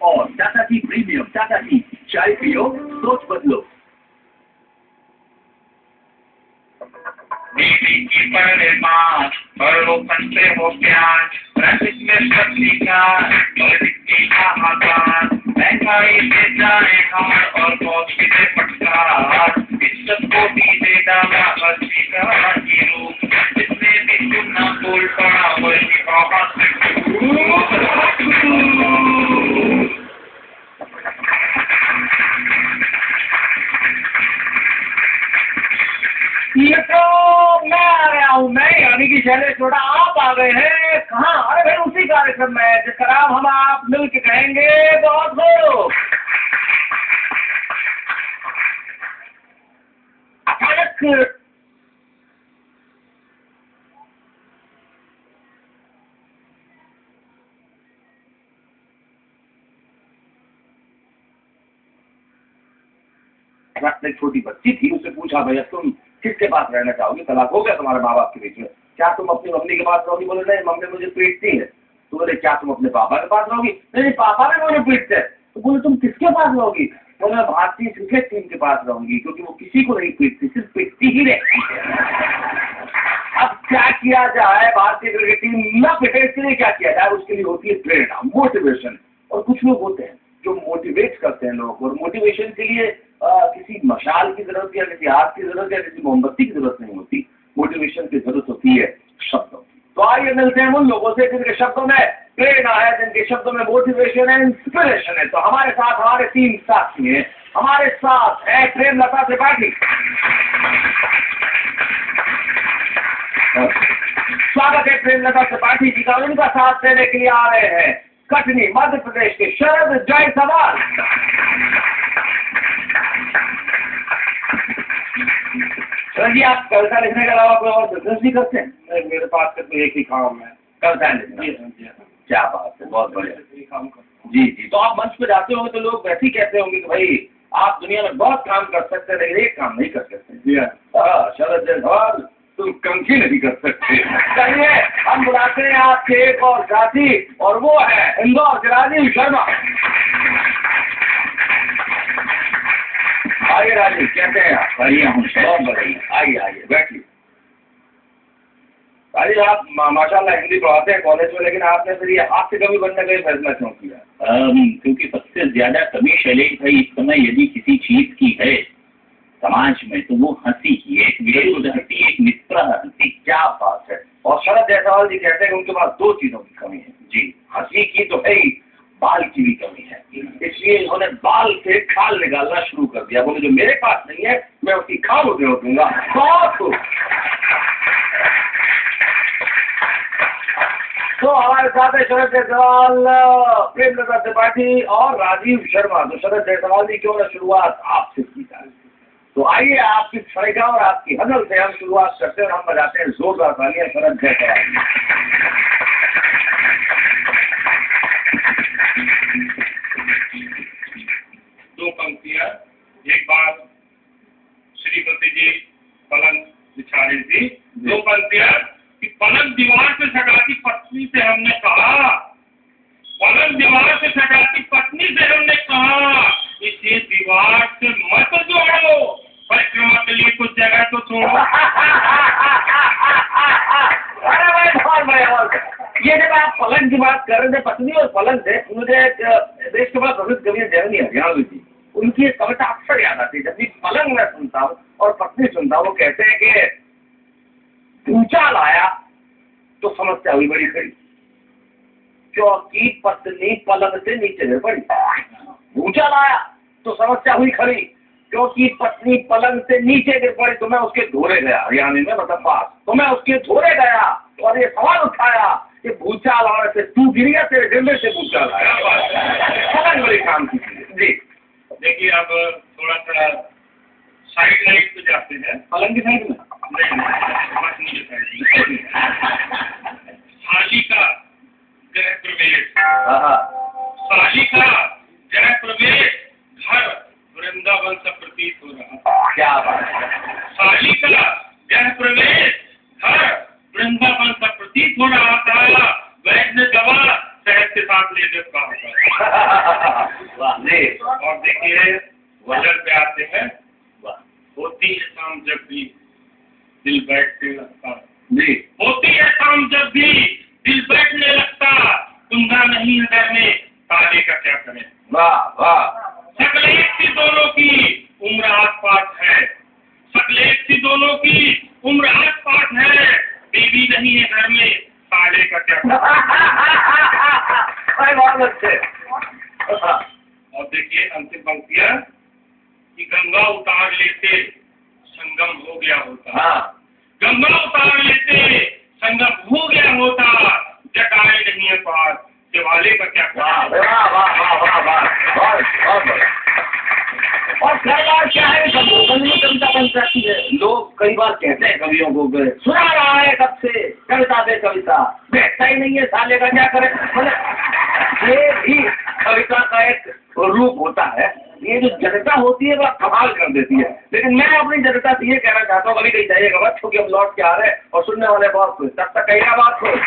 और Tata tea premium Tata T, चाय पियो सोच बदलो। बीवी की परिमाण अवलोकन से हो प्यार, ट्रैफिक में शक्तिका की हाहाकार, महंगाई से जाए हार और मौत की दे फटकार, इज्जत को भी दे डाला हस्ती का हीरो, जिसने भी सुनना बोल पड़ा वही आवाज ये तो मैं आ रहा हूँ, मैं यानी कि शैलेश छोटा आप आ गए हैं कहाँ? अरे भाई उसी कार्यक्रम में जिसका नाम हम आप मिल के कहेंगे बहुत हो। अचानक एक छोटी बच्ची थी, उससे पूछा भैया तुम किसके पास रहना चाहोगी? तलाक हो गया तुम्हारे माँ बाप के बीच में, क्या तुम अपनी मम्मी के पास रहोगी? बोले नहीं, मम्मी मुझे पीटती है। तो बोले क्या तुम अपने पापा के पास रहोगी? नहीं, पापा भी मुझे पीटते हैं। तो बोले तुम किसके पास रहोगी? बोले मैं भारतीय क्रिकेट टीम के पास रहूंगी, क्योंकि वो किसी को नहीं पीटती, सिर्फ पीटती ही रहती है। अब क्या किया जाए, भारतीय क्रिकेट टीम न पिटे, इसके लिए क्या किया जाए? उसके लिए होती है प्रेरणा, मोटिवेशन। और कुछ लोग होते हैं जो मोटिवेट करते हैं लोगों को, और मोटिवेशन के लिए किसी मशाल की जरूरत या किसी आग की जरूरत या किसी मोमबत्ती की जरूरत नहीं होती, मोटिवेशन की जरूरत होती है शब्दों की। तो आइए मिलते हैं उन लोगों से जिनके शब्दों में प्रेरणा है, जिनके शब्दों में मोटिवेशन है, इंस्पिरेशन है। तो हमारे साथ हमारे 3 साथी हैं। हमारे साथ है प्रेमलता त्रिपाठी। स्वागत है प्रेमलता त्रिपाठी जी का। उनका साथ देने के लिए आ रहे हैं कटनी मध्य प्रदेश के शरद जायसवाल। सर जी, आप कविता लिखने के अलावा कोई और बिजनेस भी करते हैं? मेरे पास तो एक ही काम है, कविता लिखना। क्या बात है, बहुत बढ़िया। जी जी। तो आप मंच पे जाते होंगे तो लोग वैसे ही कहते होंगे कि भाई आप दुनिया में बहुत काम कर सकते हैं लेकिन एक काम नहीं कर सकते। शरद जायसवाल तुम कंकी नहीं कर सकते। चलिए हम बुलाते हैं आपके एक और साथी, और वो है इंदौर के राजीव शर्मा। आइए राजीव, कैसे हैं आप? बढ़िया हूँ, बहुत बढ़िया। आइए आइए बैठिए। राजीव, आप माशाल्लाह हिंदी पढ़ाते हैं कॉलेज में, लेकिन आपने फिर ये हाथ से कभी बनने का ही फैसला क्यों किया? क्योंकि सबसे ज्यादा कमी शैलेश भाई इस समय यदि किसी चीज की है समाज में तो वो हंसी की है, एक विरोध हंसी, एक निष्प्रह हंसी। क्या बात है। और शरद जायसवाल जी कहते हैं कि उनके पास 2 चीजों की कमी है जी, हंसी की तो है ही, बाल की भी कमी है। इसलिए इन्होंने बाल से खाल निकालना शुरू कर दिया। बोले जो मेरे पास नहीं है मैं उसकी खाल उधेड़ दूंगा। बहुत खूब। तो हमारे साथ है शरद जायसवाल, प्रेमलता त्रिपाठी और राजीव शर्मा। तो शरद जायसवाल जी क्यों ना शुरुआत आपसे की जाए। तो आइए आपकी सड़का और आपकी हजल से हम शुरुआत करते हैं और हम बजाते हैं जोरदार तालियां शरद जायसवाल। दो पंक्तियां। एक बार श्रीमती जी पलंग बिछा रही थी, 2 पंक्तियां कि पलंग दीवार से सटाती पत्नी से हमने कहा, पलंग दीवार से सटाती पत्नी से हमने कहा, इसे दीवार से मत जोड़ो, परिक्रमा के लिए कुछ जगह तो छोड़ो। अरे भाई बहुत बढ़िया। ये जब आप पलंग की बात कर रहे थे, पत्नी और पलंग से, मुझे देश के बाद प्रसिद्ध कवि जयंती हरियाणवी थी, उनकी एक कविता अक्सर याद आती है। जब भी पलंग में सुनता हूँ और पत्नी सुनता हूँ, वो कहते हैं कि भूचाल आया तो समस्या हुई बड़ी खड़ी, क्योंकि पत्नी पलंग से नीचे गिर पड़ी। भूचाल आया तो समस्या हुई खड़ी, क्योंकि पत्नी पलंग से नीचे गिर पड़ी। तो मैं उसके धोरे गया, हरियाणवी में मतलब पास, तो मैं उसके धोरे गया और ये सवाल उठाया कि भूचाल आने से तू गिर गया, तेरे गिरने से भूचाल आया। पलंग बड़ी काम की चीज जी। देखिए अब थोड़ा सा साइड लाइट पे जाते हैं। पलंग की साइड में नहीं, साली का गृह प्रवेश, साली का गृह प्रवेश घर वृंदावन सा प्रतीत हो रहा। क्या बात है। साली का गृह प्रवेश घर वृंदावन सा प्रतीत हो रहा था। वैद्य ने दवा शहद के साथ लेकर कहा था। वाह जी और देखिए वजन पे आते हैं, वाह होती है शाम जब भी दिल बैठने लगता, जी होती है शाम जब भी दिल बैठने लगता, कुंदा नहीं है घर में, ताले का क्या करें। वाह वाह शक्ल एक सी दोनों की उम्र आस पास है, शक्ल एक सी दोनों की उम्र आस पास है, बीवी नहीं है घर में, ताले का क्या करें। बहुत अच्छे। और देखिए अंतिम पंक्तियां कि गंगा उतार लेते संगम हो गया होता, हाँ गंगा उतार लेते संगम हो गया होता, जटाए नहीं है पार, शिवाले का क्या वाह करें। वाह वाह वाह वाह वाह बहुत बहुत बढ़िया। और कई बार क्या है कवियों कविता बन जाती है, लोग कई बार कहते हैं कवियों को कि सुना रहा है कब से कविता पे कविता, बैठता ही नहीं है साले का क्या करे। मतलब ये भी कविता का एक रूप होता है, ये जो जनता होती है वह कमाल कर देती है। लेकिन मैं अपनी जनता से ये कहना चाहता हूँ, कभी कहीं जाइएगा मत, क्योंकि हम लौट के आ रहे हैं और सुनने वाले बहुत खुश, तब तक कहिएगा बात खुश।